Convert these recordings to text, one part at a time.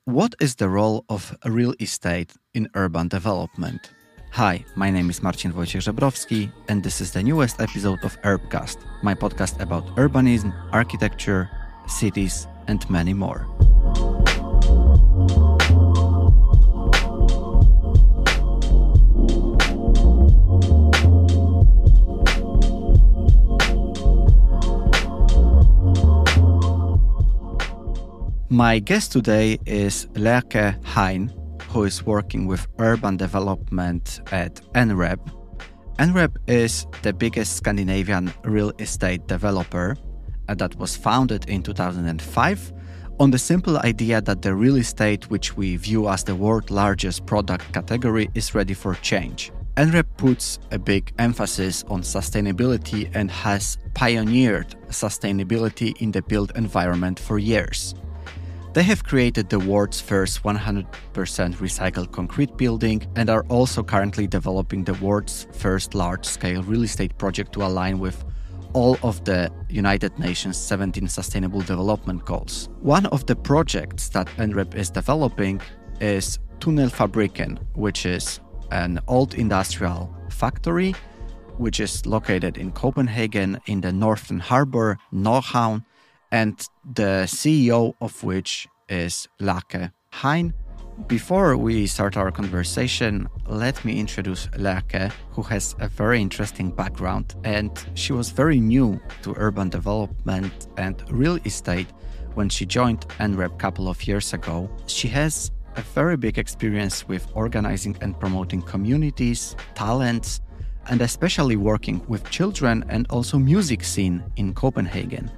What is the role of real estate in urban development? Hi, my name is Marcin Wojciech-Żebrowski, and this is the newest episode of Urbcast, my podcast about urbanism, architecture, cities, and many more. My guest today is Lærke Hein, who is working with urban development at NREP. NREP is the biggest Scandinavian real estate developer that was founded in 2005 on the simple idea that the real estate, which we view as the world's largest product category, is ready for change. NREP puts a big emphasis on sustainability and has pioneered sustainability in the built environment for years. They have created the world's first 100% recycled concrete building and are also currently developing the world's first large-scale real estate project to align with all of the United Nations 17 Sustainable Development Goals. One of the projects that NREP is developing is Tunnelfabrikken, which is an old industrial factory which is located in Copenhagen in the northern harbor, Nordhavn, and the CEO of which is Lærke Hein. Before we start our conversation, let me introduce Lærke, who has a very interesting background, and she was very new to urban development and real estate when she joined NREP a couple of years ago. She has a very big experience with organizing and promoting communities, talents, and especially working with children and also music scene in Copenhagen.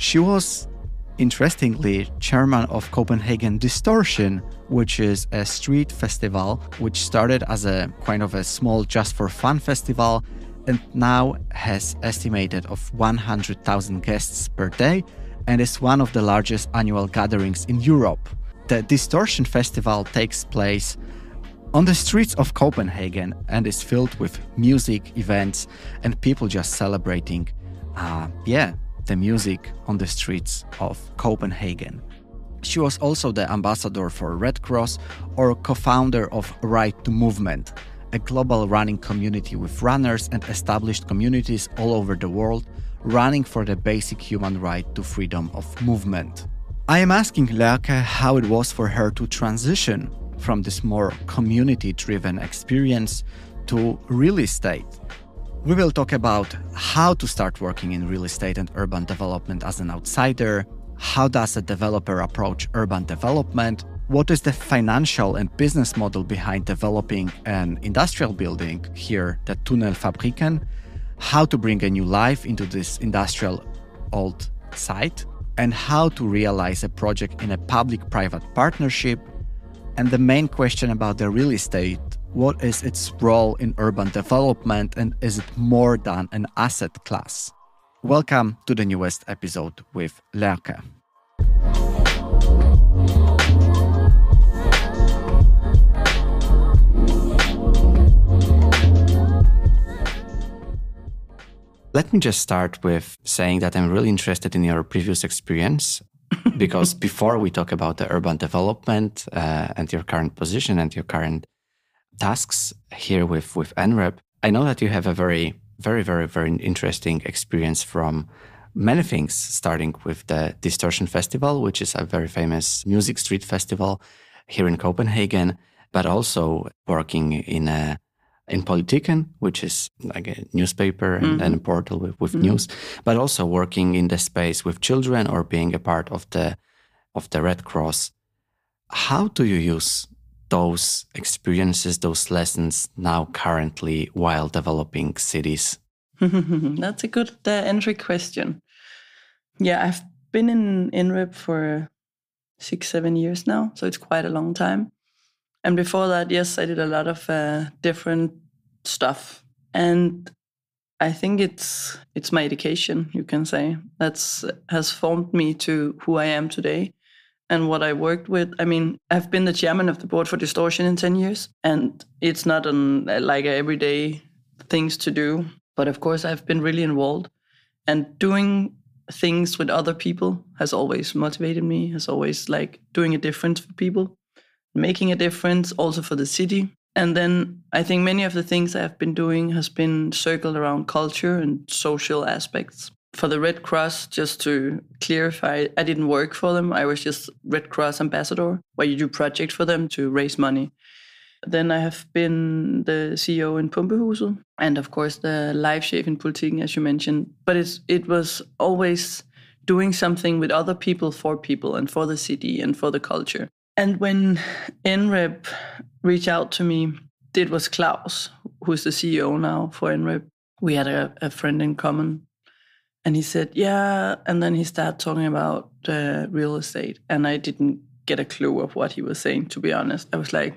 She was, interestingly, chairman of Copenhagen Distortion, which is a street festival which started as a kind of a small just for fun festival and now has estimated of 100,000 guests per day and is one of the largest annual gatherings in Europe. The Distortion Festival takes place on the streets of Copenhagen and is filled with music, events, and people just celebrating, the music on the streets of Copenhagen. She was also the ambassador for Red Cross or co-founder of Right to Movement, a global running community with runners and established communities all over the world running for the basic human right to freedom of movement. I am asking Lærke how it was for her to transition from this more community-driven experience to real estate. We will talk about how to start working in real estate and urban development as an outsider, how does a developer approach urban development, what is the financial and business model behind developing an industrial building, here the Tunnelfabrikken, how to bring a new life into this industrial old site, and how to realize a project in a public-private partnership, and the main question about the real estate: what is its role in urban development and is it more than an asset class? Welcome to the newest episode with Lærke. Let me just start with saying that I'm really interested in your previous experience because before we talk about the urban development and your current position and your current tasks here with NREP, I know that you have a very interesting experience from many things, starting with the Distortion Festival, which is a very famous music street festival here in Copenhagen, but also working in Politiken, which is like a newspaper and a portal with news, but also working in the space with children or being a part of the Red Cross. How do you use those experiences, those lessons now currently while developing cities? That's a good entry question. Yeah, I've been in NREP for 6-7 years now, so it's quite a long time. And before that, yes, I did a lot of different stuff. And I think it's my education, you can say, has formed me to who I am today. And what I worked with, I mean, I've been the chairman of the board for Distortion in 10 years, and it's not like everyday things to do. But of course, I've been really involved. And doing things with other people has always motivated me, has always like doing a difference for people, making a difference also for the city. And then I think many of the things I have been doing has been circled around culture and social aspects. For the Red Cross, just to clarify, I didn't work for them. I was just Red Cross ambassador, where you do projects for them to raise money. Then I have been the CEO in Pumpehuset, and of course the live chef in Politikken, as you mentioned. But it was always doing something with other people, for people, and for the city and for the culture. And when NREP reached out to me, it was Klaus, who's the CEO now for NREP. We had a friend in common. And he said, yeah. And then he started talking about real estate. And I didn't get a clue of what he was saying, to be honest. I was like,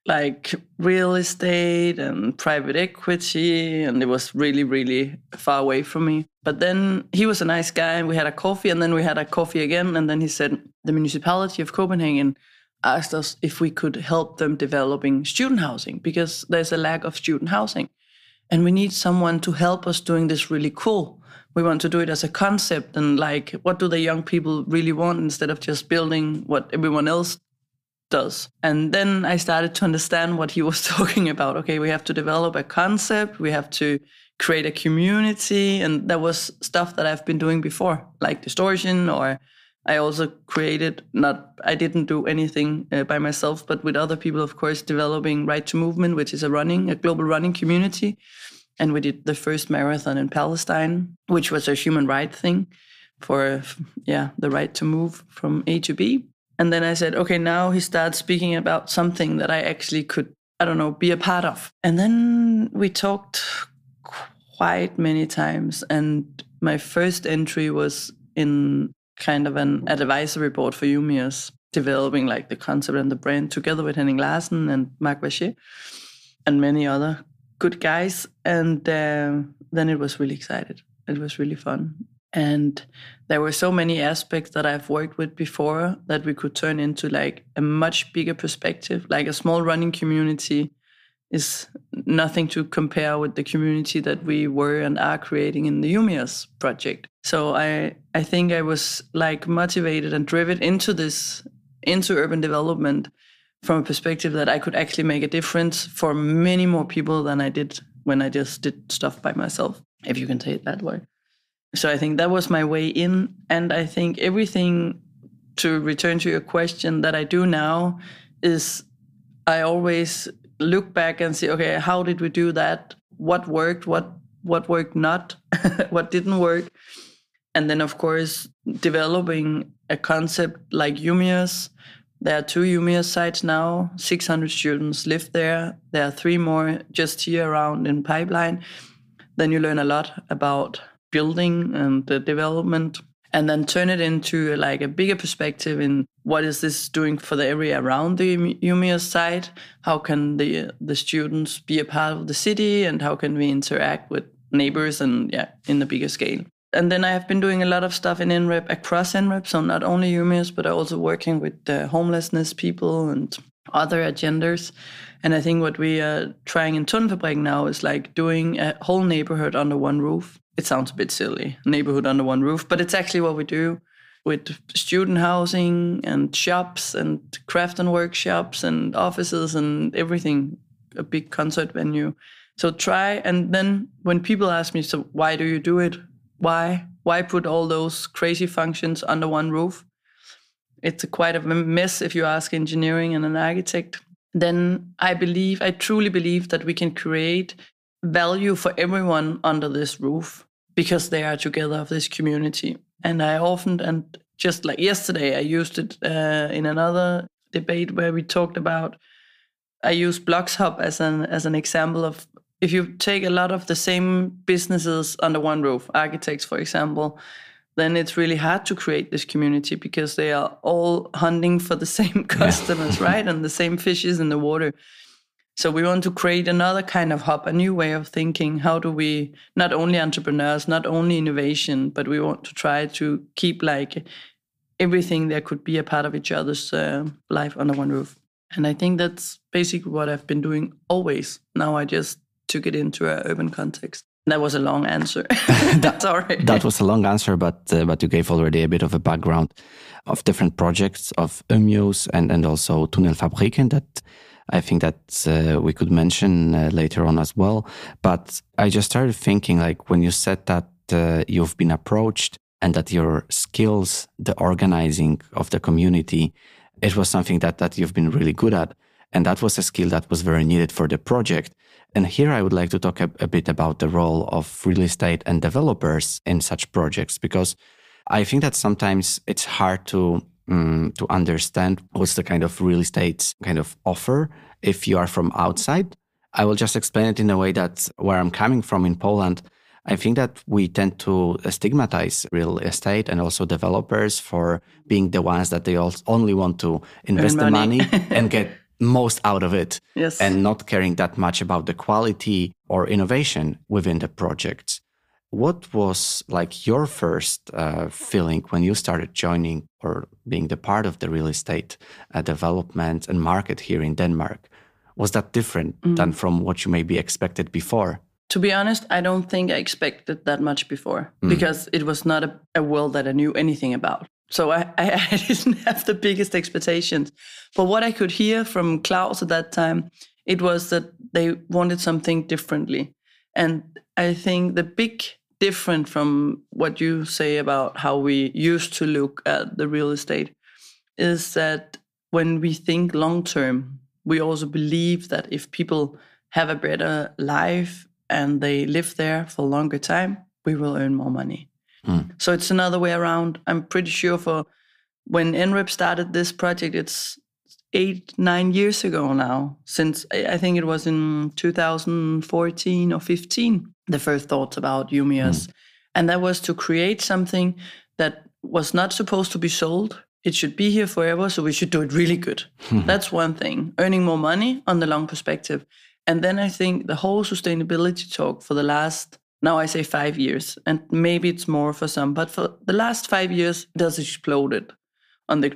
like real estate and private equity. And it was really, really far away from me. But then he was a nice guy and we had a coffee, and then we had a coffee again. And then he said, the municipality of Copenhagen asked us if we could help them developing student housing, because there's a lack of student housing. And we need someone to help us doing this really cool. We want to do it as a concept, and like, what do the young people really want, instead of just building what everyone else does. And then I started to understand what he was talking about. Okay, we have to develop a concept, we have to create a community, and that was stuff that I've been doing before, like distortion, or I also created, I didn't do anything by myself, but with other people, of course, developing Right to Movement, which is a global running community. And we did the first marathon in Palestine, which was a human rights thing for, the right to move from A to B. And then I said, okay, now he starts speaking about something that I actually could, be a part of. And then we talked quite many times. And my first entry was in kind of an advisory board for Umias, developing like the concept and the brand together with Henning Larsen and Marc Vacher and many other good guys. And then it was really excited. It was really fun. And there were so many aspects that I've worked with before that we could turn into like a much bigger perspective. Like a small running community is nothing to compare with the community that we were and are creating in the Umias project. So I think I was like motivated and driven into urban development from a perspective that I could actually make a difference for many more people than I did when I just did stuff by myself, if you can say it that way. So I think that was my way in. And I think everything, to return to your question, that I do now is I always look back and say, okay, how did we do that? What worked? What worked not? What didn't work? And then, of course, developing a concept like Umias. There are 2 Umias sites now, 600 students live there. There are 3 more just here around in pipeline. Then you learn a lot about building and the development, and then turn it into like a bigger perspective in what is this doing for the area around the Umias site? How can the students be a part of the city, and how can we interact with neighbors and in the bigger scale? And then I have been doing a lot of stuff in NREP, across NREP, so not only Umias, but also working with homelessness people and other agendas. And I think what we are trying in Tunnelfabrikken now is like doing a whole neighborhood under one roof. It sounds a bit silly, neighborhood under one roof, but it's actually what we do with student housing and shops and craft and workshops and offices and everything, a big concert venue. So try, and then when people ask me, so why do you do it? Why put all those crazy functions under one roof? It's quite a mess if you ask engineering and an architect. Then I truly believe that we can create value for everyone under this roof because they are together of this community. And I often, and just like yesterday, I used it in another debate where we talked about, I used Blocks Hub as an example of, if you take a lot of the same businesses under one roof, architects, for example, then it's really hard to create this community because they are all hunting for the same customers, right? And the same fishes in the water. So we want to create another kind of hub, a new way of thinking. How do we, not only entrepreneurs, not only innovation, but we want to try to keep like everything that could be a part of each other's life under one roof. And I think that's basically what I've been doing always. Now I just took it into an urban context. That was a long answer. Sorry. That was a long answer, but you gave already a bit of a background of different projects of Urbcast and also Tunnelfabrikken that I think that we could mention later on as well. But I just started thinking, like, when you said that you've been approached and that your skills, the organizing of the community, it was something that you've been really good at. And that was a skill that was very needed for the project. And here I would like to talk a bit about the role of real estate and developers in such projects, because I think that sometimes it's hard to understand what's the kind of real estate kind of offer if you are from outside. I will just explain it in a way that where I'm coming from in Poland, I think that we tend to stigmatize real estate and also developers for being the ones that they only want to invest the money and get most out of it, yes, and not caring that much about the quality or innovation within the projects. What was like your first feeling when you started joining or being the part of the real estate development and market here in Denmark? Was that different than from what you maybe expected before? To be honest, I don't think I expected that much before because it was not a world that I knew anything about. So I didn't have the biggest expectations. But what I could hear from Klaus at that time, it was that they wanted something differently. And I think the big difference from what you say about how we used to look at the real estate is that when we think long term, we also believe that if people have a better life and they live there for a longer time, we will earn more money. So it's another way around. I'm pretty sure for when NREP started this project, it's 8-9 years ago now, since I think it was in 2014 or 15, the first thoughts about Urbcast. And that was to create something that was not supposed to be sold. It should be here forever, so we should do it really good. That's one thing, earning more money on the long perspective. And then I think the whole sustainability talk for the last, now I say 5 years, and maybe it's more for some, but for the last 5 years, it has exploded on the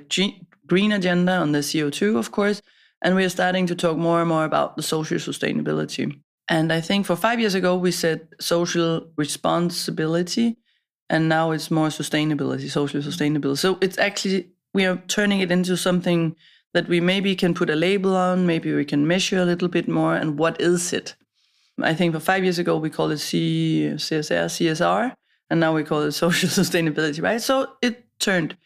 green agenda, on the CO2, of course, and we are starting to talk more and more about the social sustainability. And I think for 5 years ago, we said social responsibility, and now it's more sustainability, social sustainability. So it's actually, we are turning it into something that we maybe can put a label on, maybe we can measure a little bit more, and what is it? I think for 5 years ago, we called it CSR, and now we call it social sustainability, right? So it turned.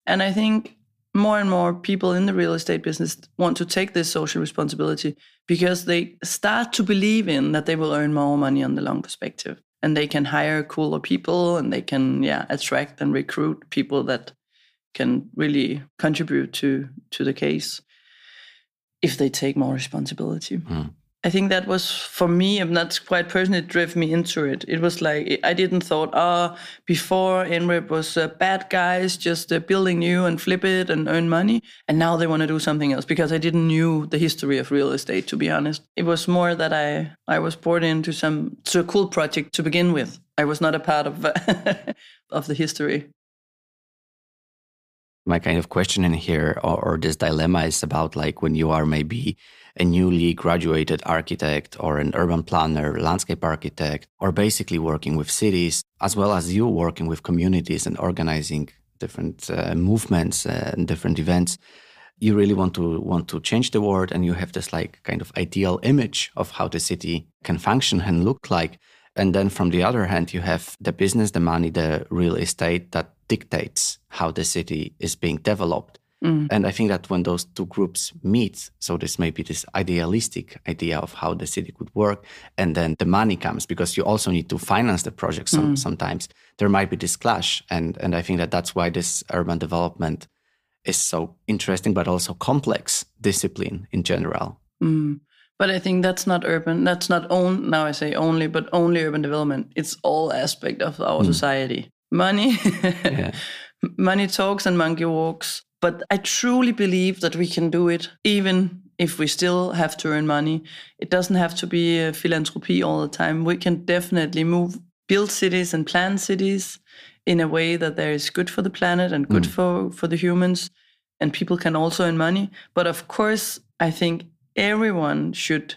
And I think more and more people in the real estate business want to take this social responsibility because they start to believe in that they will earn more money on the long perspective. And they can hire cooler people and they can attract and recruit people that can really contribute to the case if they take more responsibility. I think that was, for me, and that's quite personally, it drove me into it. It was like, I didn't thought, before NREP was bad guys just building new and flip it and earn money. And now they want to do something else because I didn't knew the history of real estate, to be honest. It was more that I was brought into a cool project to begin with. I was not a part of of the history. My kind of question in here, or this dilemma, is about like when you are maybe a newly graduated architect or an urban planner, landscape architect, or basically working with cities, as well as you working with communities and organizing different movements and different events. You really want to change the world, and you have this like kind of ideal image of how the city can function and look like. And then from the other hand, you have the business, the money, the real estate that dictates how the city is being developed. And I think that when those two groups meet, so this may be this idealistic idea of how the city could work, and then the money comes because you also need to finance the project sometimes, there might be this clash. And I think that that's why this urban development is so interesting, but also complex discipline in general. But I think that's not urban. That's not now I say only, but only urban development. It's all aspect of our society. Money, money talks and monkey walks. But I truly believe that we can do it, even if we still have to earn money. It doesn't have to be a philanthropy all the time. We can definitely build cities and plan cities in a way that there is good for the planet and good for the humans, and people can also earn money. But of course, I think everyone should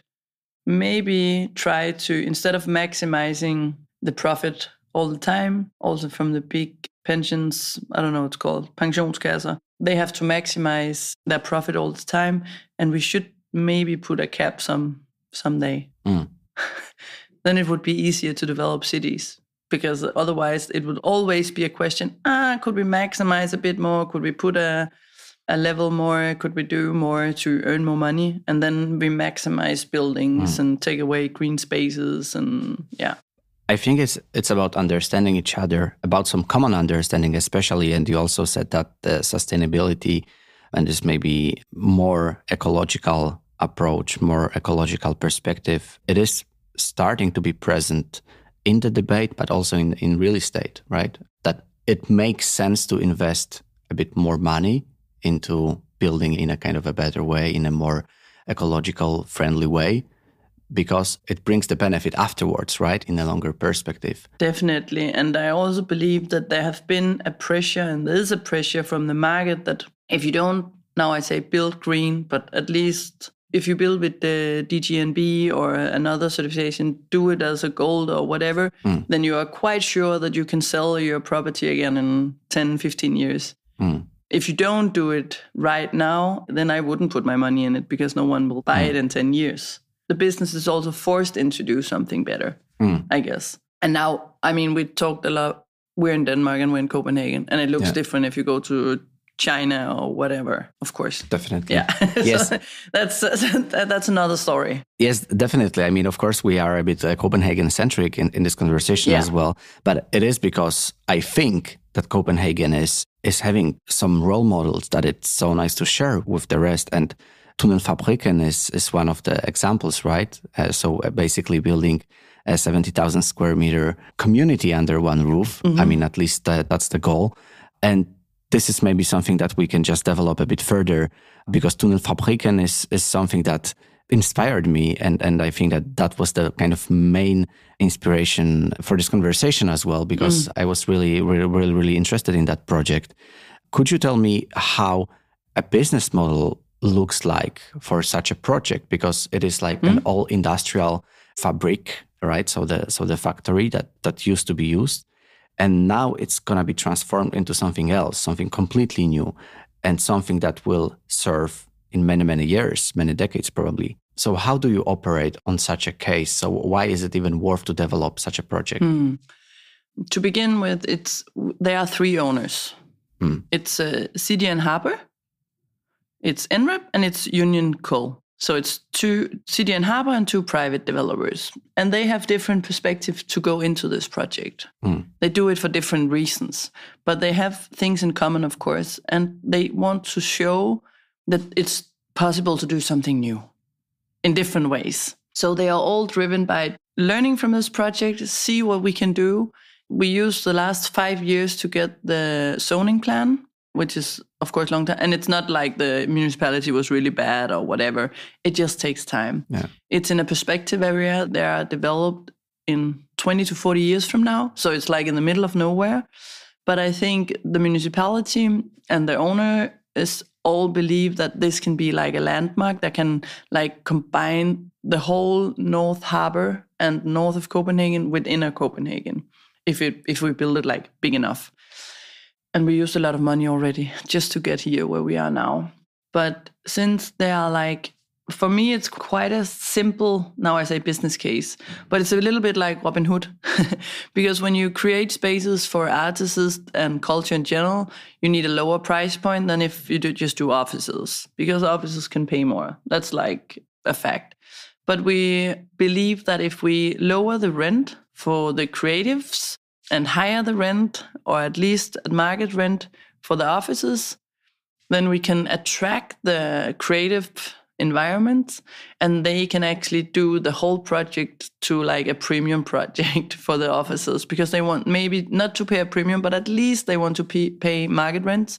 maybe try to, instead of maximizing the profit all the time, also from the big pensions, I don't know what it's called, pensionskasser, they have to maximize their profit all the time. And we should maybe put a cap someday. Then it would be easier to develop cities, because otherwise it would always be a question, could we maximize a bit more? Could we put a level more? Could we do more to earn more money? And then we maximize buildings and take away green spaces and I think it's about understanding each other, about some common understanding especially. And you also said that the sustainability and this maybe more ecological approach, more ecological perspective, it is starting to be present in the debate, but also in real estate, right? That it makes sense to invest a bit more money into building in a kind of a better way, in a more ecological friendly way, because it brings the benefit afterwards, right? In a longer perspective. Definitely. And I also believe that there have been a pressure, and there is a pressure from the market that if you don't, now I say build green, but at least if you build with the DGNB or another certification, do it as a gold or whatever, then you are quite sure that you can sell your property again in 10, 15 years. If you don't do it right now, then I wouldn't put my money in it because no one will buy it in 10 years. The business is also forced in to do something better, I guess. And now, I mean, we talked a lot. We're in Denmark and we're in Copenhagen, and it looks different if you go to China or whatever, of course. Definitely. Yeah. Yes. So that's another story. Yes, definitely. I mean, of course, we are a bit Copenhagen-centric in this conversation as well. But it is because I think that Copenhagen is having some role models that it's so nice to share with the rest. And Tunnelfabrikken is one of the examples, right? So basically building a 70,000 square meter community under one roof. I mean, at least that's the goal. And this is maybe something that we can just develop a bit further, because Tunnelfabrikken is something that inspired me. And I think that was the kind of main inspiration for this conversation as well, because I was really interested in that project. Could you tell me how a business model looks like for such a project? Because it is like an all industrial fabric, right? So the factory that used to be used. And now it's going to be transformed into something else, something completely new, and something that will serve in many, many years, many decades probably. So how do you operate on such a case? So why is it even worth to develop such a project? To begin with, there are three owners. It's City and Harbour, it's NREP, and it's Union Coal. So it's two City and Harbour and two private developers. And they have different perspectives to go into this project. They do it for different reasons, but they have things in common, of course. And they want to show that it's possible to do something new in different ways. So they are all driven by learning from this project, see what we can do. We used the last 5 years to get the zoning plan, which is, of course, long time. And it's not like the municipality was really bad or whatever. It just takes time. Yeah. It's in a perspective area. They are developed in 20 to 40 years from now. So it's like in the middle of nowhere. But I think the municipality and the owner all believe that this can be like a landmark that can like combine the whole North Harbour and north of Copenhagen with inner Copenhagen, if we build it like big enough. And we used a lot of money already just to get here where we are now. But since they are like, for me, it's quite a simple, now I say business case, but it's a little bit like Robin Hood. Because when you create spaces for artists and culture in general, you need a lower price point than if you just do offices, because offices can pay more. That's like a fact. But we believe that if we lower the rent for the creatives and higher the rent, or at least at market rent for the offices, then we can attract the creative environment, and they can actually do the whole project to like a premium project for the offices, because they want maybe not to pay a premium, but at least they want to pay market rents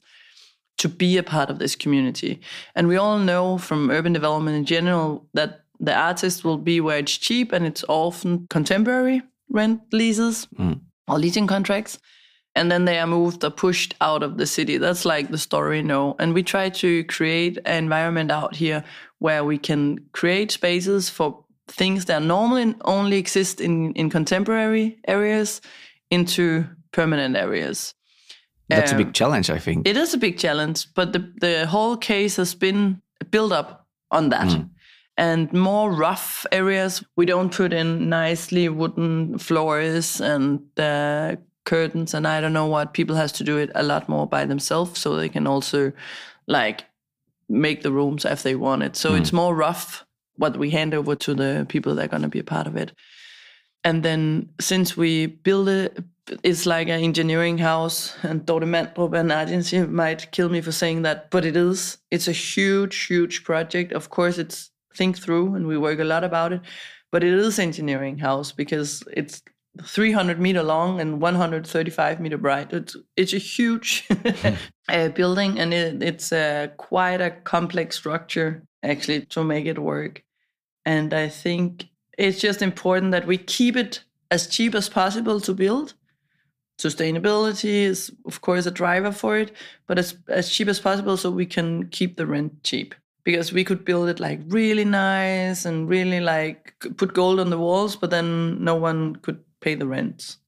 to be a part of this community. And we all know from urban development in general that the artist will be where it's cheap, and it's often contemporary rent leases or leasing contracts. And then they are moved or pushed out of the city. That's like the story, And we try to create an environment out here where we can create spaces for things that normally only exist in contemporary areas into permanent areas. That's a big challenge, I think. It is a big challenge, but the whole case has been built up on that. And more rough areas, we don't put in nicely wooden floors and curtains and I don't know what. People has to do it a lot more by themselves, so they can also like make the rooms as they want it. So it's more rough what we hand over to the people that are going to be a part of it. And then since we build it, it's like an engineering house, and Dorte Mandrup and agency might kill me for saying that, but it is. It's a huge, huge project. Of course, it's think through and we work a lot about it, but it is engineering house because it's 300 meter long and 135 meter bright. It's a huge building, and it's quite a complex structure actually to make it work. And I think it's just important that we keep it as cheap as possible to build. Sustainability is, of course, a driver for it, but as cheap as possible so we can keep the rent cheap. Because we could build it like really nice and really like put gold on the walls, but then no one could pay the rents.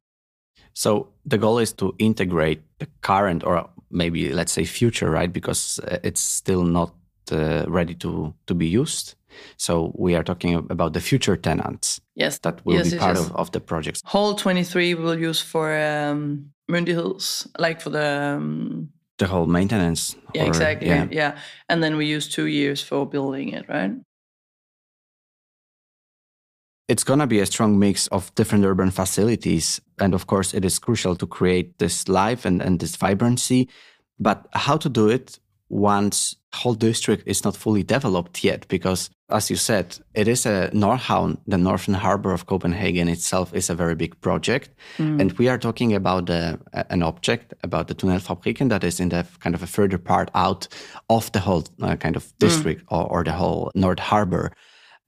So the goal is to integrate the current, or maybe let's say future, right? Because it's still not ready to be used. So we are talking about the future tenants. Yes, that will be part of the projects. Whole 23 we will use for myndigheds, like for the whole maintenance. Yeah, exactly. Yeah. And then we use 2 years for building it, right? It's going to be a strong mix of different urban facilities. And of course, it is crucial to create this life and this vibrancy. But how to do it once whole district is not fully developed yet? Because as you said, it is a Nordhavn, the northern harbor of Copenhagen itself is a very big project. And we are talking about an object, about the Tunnelfabrikken that is in the kind of a further part out of the whole kind of district or the whole North Harbor.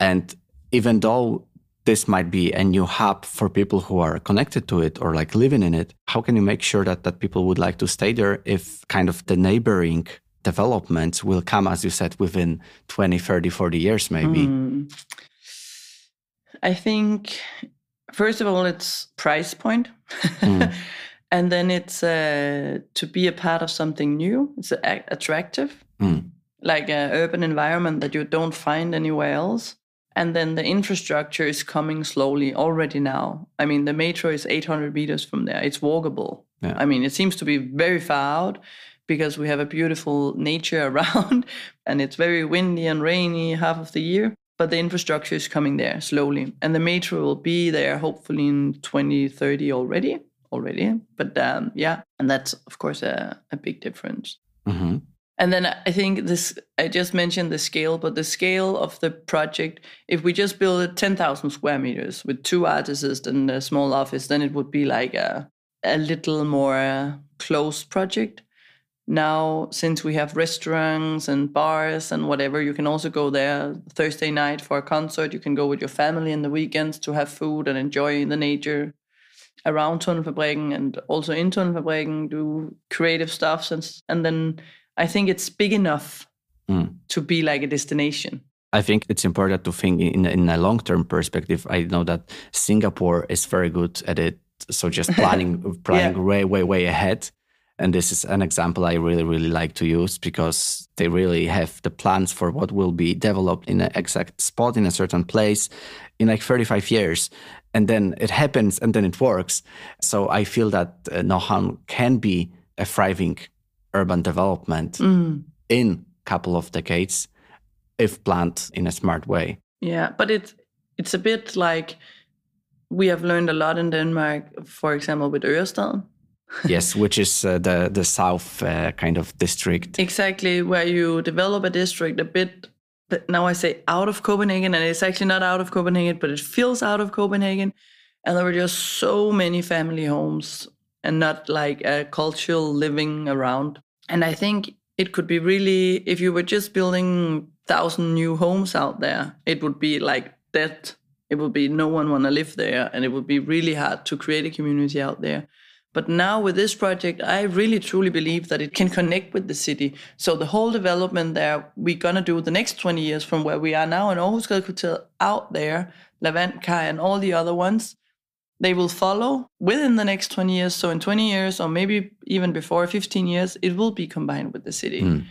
And even though this might be a new hub for people who are connected to it or like living in it, how can you make sure that people would like to stay there if kind of the neighboring developments will come, as you said, within 20, 30, 40 years maybe? I think, first of all, it's price point. And then it's to be a part of something new. It's attractive, like an urban environment that you don't find anywhere else. And then the infrastructure is coming slowly already now. I mean, the metro is 800 meters from there. It's walkable. Yeah. I mean, it seems to be very far out because we have a beautiful nature around and it's very windy and rainy half of the year. But the infrastructure is coming there slowly. And the metro will be there hopefully in 2030 already. But yeah, and that's, of course, a big difference. Mm-hmm. And then I think I just mentioned the scale, but the scale of the project, if we just build it 10,000 square meters with 2 artists and a small office, then it would be like a little more close project. Now, since we have restaurants and bars and whatever, you can also go there Thursday night for a concert. You can go with your family in the weekends to have food and enjoy the nature around Tunnelfabrikken and also in Tunnelfabrikken, do creative stuff. And then I think it's big enough to be like a destination. I think it's important to think in a long-term perspective. I know that Singapore is very good at it. So just planning way ahead. And this is an example I really, really like to use because they really have the plans for what will be developed in an exact spot in a certain place in like 35 years. And then it happens and then it works. So I feel that Nordhavn can be a thriving urban development in a couple of decades if planned in a smart way. Yeah, but it's a bit like we have learned a lot in Denmark, for example, with Ørestad. Yes, which is the south kind of district. Exactly, where you develop a district a bit, but now I say out of Copenhagen, and it's actually not out of Copenhagen, but it feels out of Copenhagen. And there were just so many family homes and not like a cultural living around. And I think it could be really, if you were just building 1,000 new homes out there, it would be like that. It would be no one want to live there, and it would be really hard to create a community out there. But now with this project, I really truly believe that it can connect with the city. So the whole development there, we're going to do the next 20 years from where we are now in Aarhusgade out there, Lavantkai and all the other ones, they will follow within the next 20 years. So in 20 years, or maybe even before 15 years, it will be combined with the city.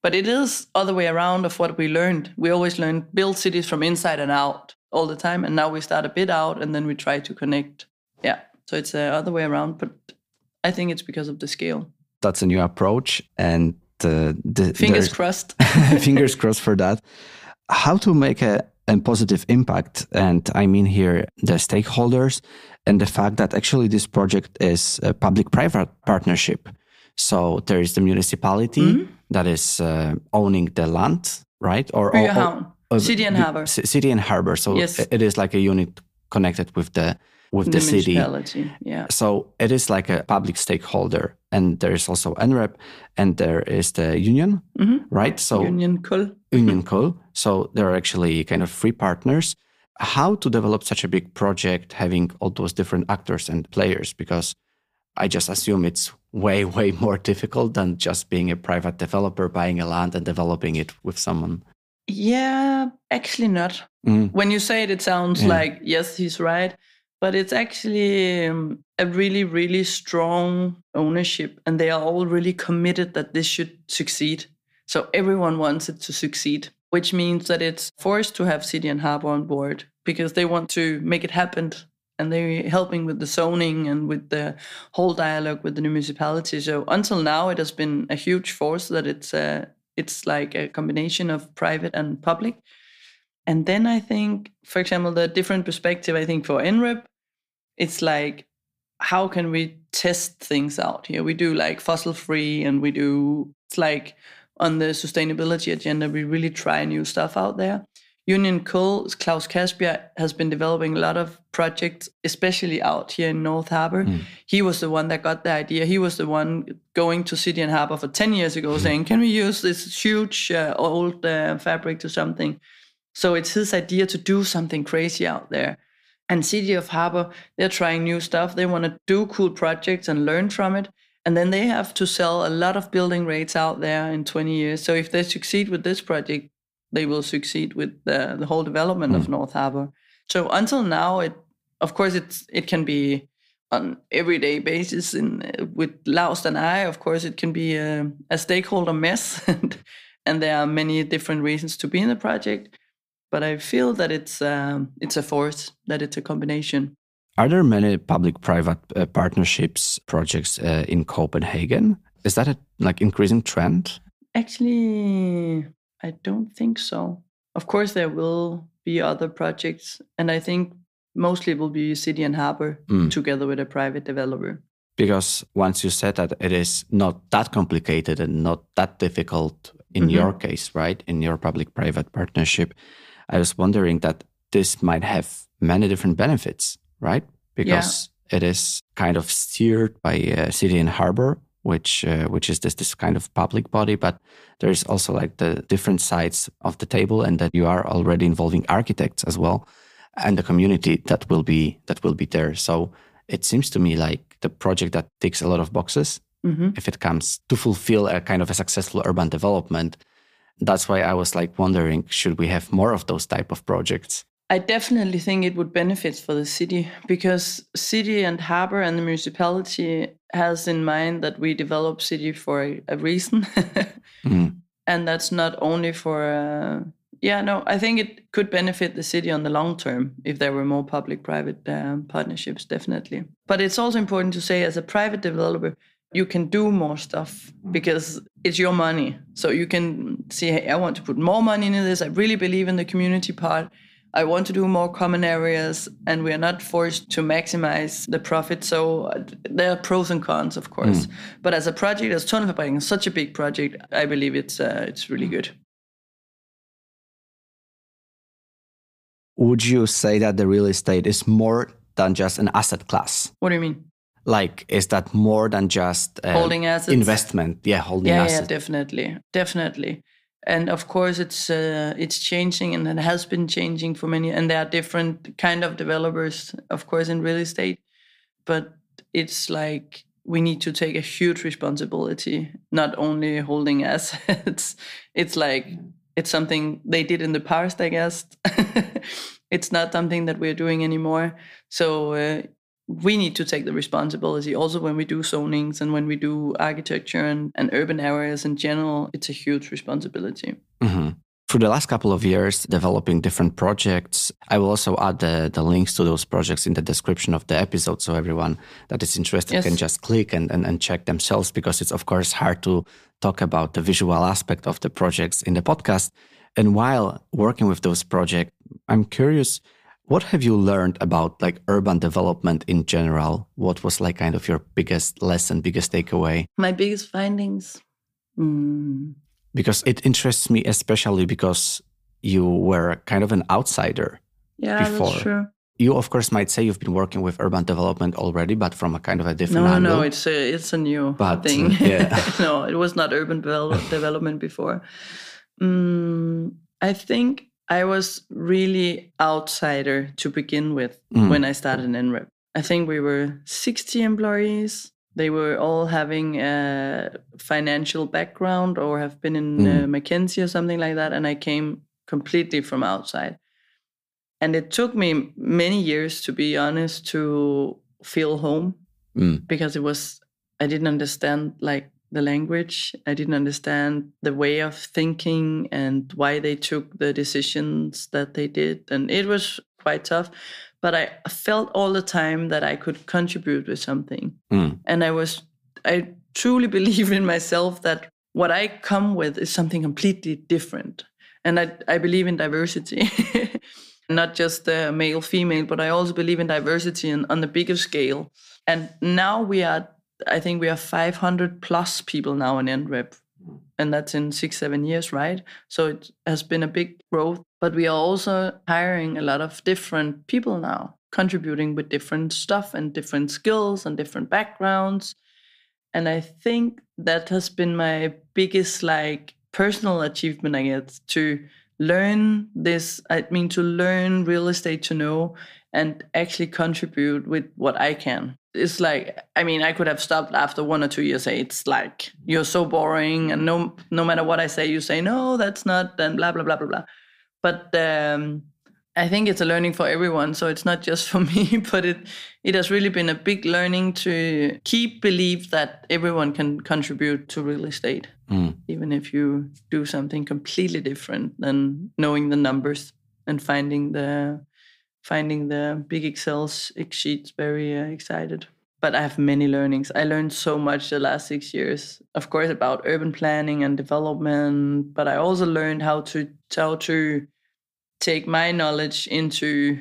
But it is other way around of what we learned. We always learned build cities from inside and out all the time. And now we start a bit out and then we try to connect. Yeah. So it's the other way around. But I think it's because of the scale. That's a new approach. And fingers crossed. Fingers crossed for that. How to make a positive impact? And I mean here the stakeholders and the fact that actually this project is a public-private partnership. So there is the municipality that is owning the land, right? Or City and Harbor. City and Harbor. So yes. It is like a unit connected with the city. Municipality, yeah. So it is like a public stakeholder. And there is also NREP and there is the union, right? So Union Kull. So there are actually kind of three partners. How to develop such a big project having all those different actors and players? Because I just assume it's way, way more difficult than just being a private developer, buying a land and developing it with someone. Yeah, actually not. When you say it, it sounds like, yes, he's right. But it's actually a really, really strong ownership. And they are all really committed that this should succeed. So everyone wants it to succeed, which means that it's forced to have City and Harbor on board because they want to make it happen. And they're helping with the zoning and with the whole dialogue with the municipality. So until now, it has been a huge force that it's like a combination of private and public. And then I think, for example, the different perspective, I think for NREP, it's like, how can we test things out here? We do like fossil free and it's like on the sustainability agenda, we really try new stuff out there. Union Kull, Klaus Kasbjerg has been developing a lot of projects, especially out here in North Harbor. He was the one that got the idea. He was the one going to City and Harbor for 10 years ago saying, can we use this huge old fabric to something? So it's his idea to do something crazy out there. And City of Harbor, they're trying new stuff. They want to do cool projects and learn from it. And then they have to sell a lot of building rates out there in 20 years. So if they succeed with this project, they will succeed with the whole development of North Harbor. So until now, it can be on everyday basis. With Laust and I, of course, it can be a stakeholder mess. And there are many different reasons to be in the project. But I feel that it's a force, that it's a combination. Are there many public-private partnerships projects in Copenhagen? Is that a increasing trend? Actually, I don't think so. Of course, there will be other projects, and I think mostly it will be City and Harbor together with a private developer. Because once you said that it is not that complicated and not that difficult in your case, right? In your public-private partnership, I was wondering that this might have many different benefits, right? Because it is kind of steered by City and Harbor, which is this kind of public body, but there is also like the different sides of the table, and that you are already involving architects as well, and the community that will be there. So it seems to me like the project that ticks a lot of boxes if it comes to fulfill a kind of a successful urban development. That's why I was wondering, should we have more of those type of projects? I definitely think it would benefit for the city, because City and Harbor and the municipality has in mind that we develop city for a reason. And that's not only for... I think it could benefit the city on the long term if there were more public-private partnerships, definitely. But it's also important to say, as a private developer, you can do more stuff because it's your money. So you can say, hey, I want to put more money into this. I really believe in the community part. I want to do more common areas, and we are not forced to maximize the profit. So there are pros and cons, of course. But as a project, as Tunnelfabrikken, such a big project, I believe it's really good. Would you say that the real estate is more than just an asset class? What do you mean? Is that more than just holding assets? Investment? Yeah, holding assets. Yeah, definitely. And of course, it's changing, and it has been changing for many. And there are different kind of developers, of course, in real estate. But it's like we need to take a huge responsibility, not only holding assets. It's like it's something they did in the past, I guess. It's not something that we're doing anymore. So we need to take the responsibility. Also, when we do zonings and when we do architecture and urban areas in general, it's a huge responsibility. Mm-hmm. For the last couple of years, developing different projects, I will also add the links to those projects in the description of the episode, so everyone that is interested can just click and check themselves, because it's, of course, hard to talk about the visual aspect of the projects in the podcast. And while working with those projects, I'm curious, what have you learned about like urban development in general? What was like kind of your biggest lesson, biggest takeaway? My biggest findings? Because it interests me, especially because you were kind of an outsider before. That's true. You, of course, might say you've been working with urban development already, but from a kind of a different angle. No, it's a new thing. No, it was not urban development before. I think I was really outsider to begin with when I started in NREP. I think we were 60 employees. They were all having a financial background or have been in McKinsey or something like that. And I came completely from outside. And it took me many years, to be honest, to feel home because I didn't understand like the language. I didn't understand the way of thinking and why they took the decisions that they did. And it was quite tough. But I felt all the time that I could contribute with something. And I truly believe in myself that what I come with is something completely different. And I believe in diversity, not just male, female, but I also believe in diversity on the bigger scale. And now I think we are 500 plus people now in NREP. And that's in 6-7 years, right? So it has been a big growth. But we are also hiring a lot of different people now, contributing with different stuff and different skills and different backgrounds. And I think that has been my biggest personal achievement, I guess, to learn this. I mean, to learn real estate, to know and actually contribute with what I can. It's I could have stopped after 1 or 2 years. It's like, you're so boring. And no matter what I say, you say, no, that's not, and blah, blah, blah, blah, blah. But I think it's a learning for everyone. So it's not just for me, but it has really been a big learning to keep believe that everyone can contribute to real estate, even if you do something completely different than knowing the numbers and finding the big Excel sheets. Very excited. But I have many learnings. I learned so much the last 6 years, of course, about urban planning and development. But I also learned how to take my knowledge into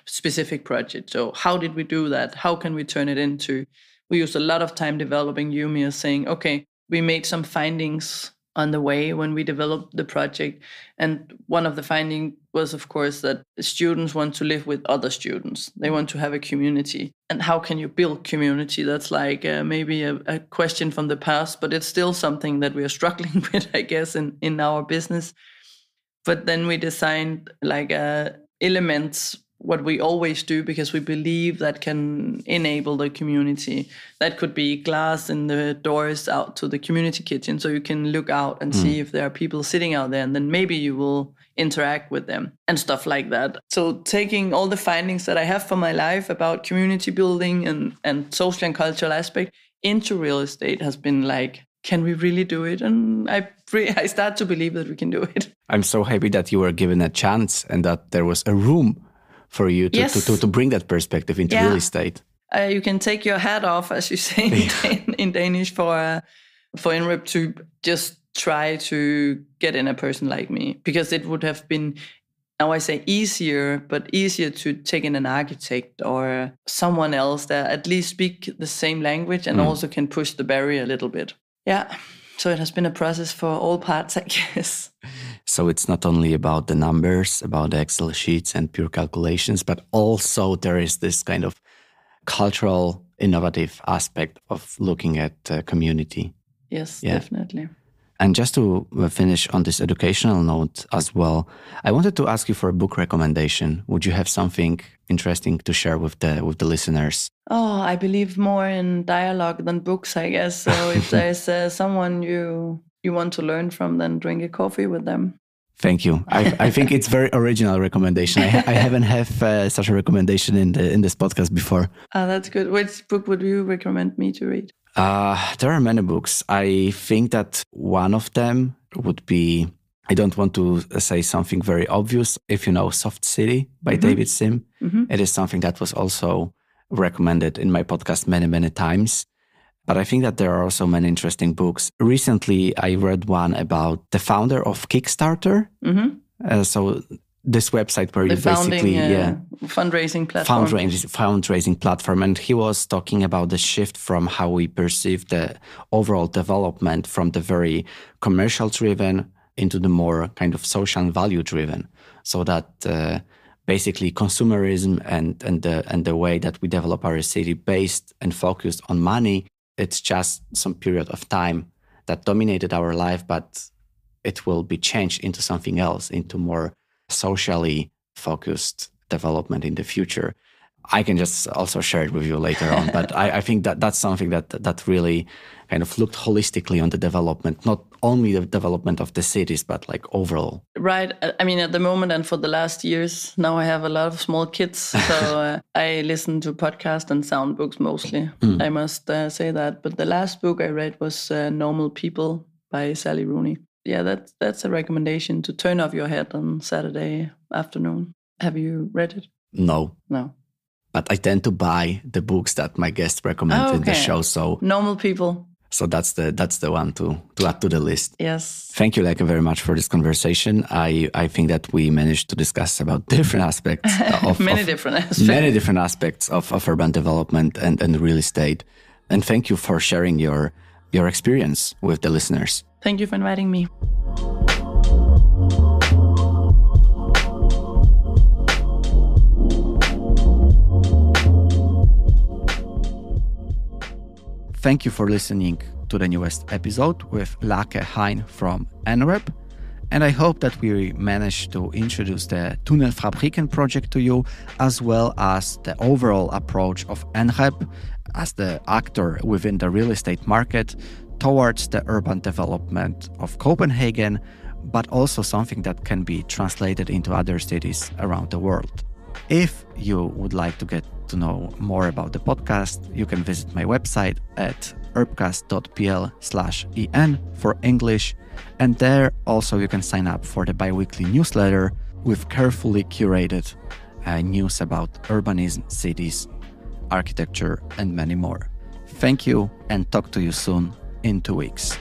specific projects. So how did we do that? How can we turn it into? We used a lot of time developing UMIA, saying, okay, we made some findings on the way when we developed the project. And one of the findings was, of course, that students want to live with other students. They want to have a community. And how can you build community? That's maybe a question from the past, but it's still something that we are struggling with, I guess, in our business. But then we designed elements, what we always do, because we believe that can enable the community. That could be glass in the doors out to the community kitchen, so you can look out and see if there are people sitting out there, and then maybe you will interact with them and stuff like that. So taking all the findings that I have from my life about community building and social and cultural aspect into real estate has been can we really do it? And I start to believe that we can do it. I'm so happy that you were given a chance and that there was a room for you to bring that perspective into real estate. You can take your hat off, as you say in Danish, for NREP to just try to get in a person like me. Because it would have been, now I say easier, but easier to take in an architect or someone else that at least speak the same language and also can push the barrier a little bit. Yeah, so it has been a process for all parts, I guess. So it's not only about the numbers, about the Excel sheets and pure calculations, but also there is this kind of cultural, innovative aspect of looking at community. Yes, definitely. And just to finish on this educational note as well, I wanted to ask you for a book recommendation. Would you have something interesting to share with the listeners? Oh, I believe more in dialogue than books, I guess. So if there's someone you want to learn from, then drink a coffee with them. Thank you. I think it's very original recommendation. I haven't had such a recommendation in this podcast before. That's good. Which book would you recommend me to read? There are many books. I think that one of them would be, I don't want to say something very obvious, if you know Soft City by David Sim. It is something that was also recommended in my podcast many, many times. But I think that there are also many interesting books. Recently, I read one about the founder of Kickstarter. So this website where you basically... fundraising platform. Fundraising platform. And he was talking about the shift from how we perceive the overall development from the very commercial driven into the more kind of social and value driven. So that basically consumerism and the way that we develop our city based and focused on money, it's just some period of time that dominated our life, but it will be changed into something else, into more socially focused development in the future. I can just also share it with you later on, but I think that that's something that really kind of looked holistically on the development, not only the development of the cities, but like overall. Right. I mean, at the moment and for the last years, now I have a lot of small kids, so I listen to podcasts and sound books mostly. I must say that. But the last book I read was Normal People by Sally Rooney. Yeah, that's a recommendation to turn off your head on Saturday afternoon. Have you read it? No. But I tend to buy the books that my guests recommend in the show. So Normal People. So that's the one to add to the list. Yes. Thank you, Lærke, very much for this conversation. I think that we managed to discuss about different aspects of many different aspects of urban development and real estate. And thank you for sharing your experience with the listeners. Thank you for inviting me. Thank you for listening to the newest episode with Lærke Hein from NREP. And I hope that we managed to introduce the Tunnelfabrikken project to you, as well as the overall approach of NREP as the actor within the real estate market towards the urban development of Copenhagen, but also something that can be translated into other cities around the world. If you would like to get to know more about the podcast, you can visit my website at urbcast.pl/en for English. And there also you can sign up for the bi-weekly newsletter with carefully curated news about urbanism, cities, architecture, and many more. Thank you, and talk to you soon in 2 weeks.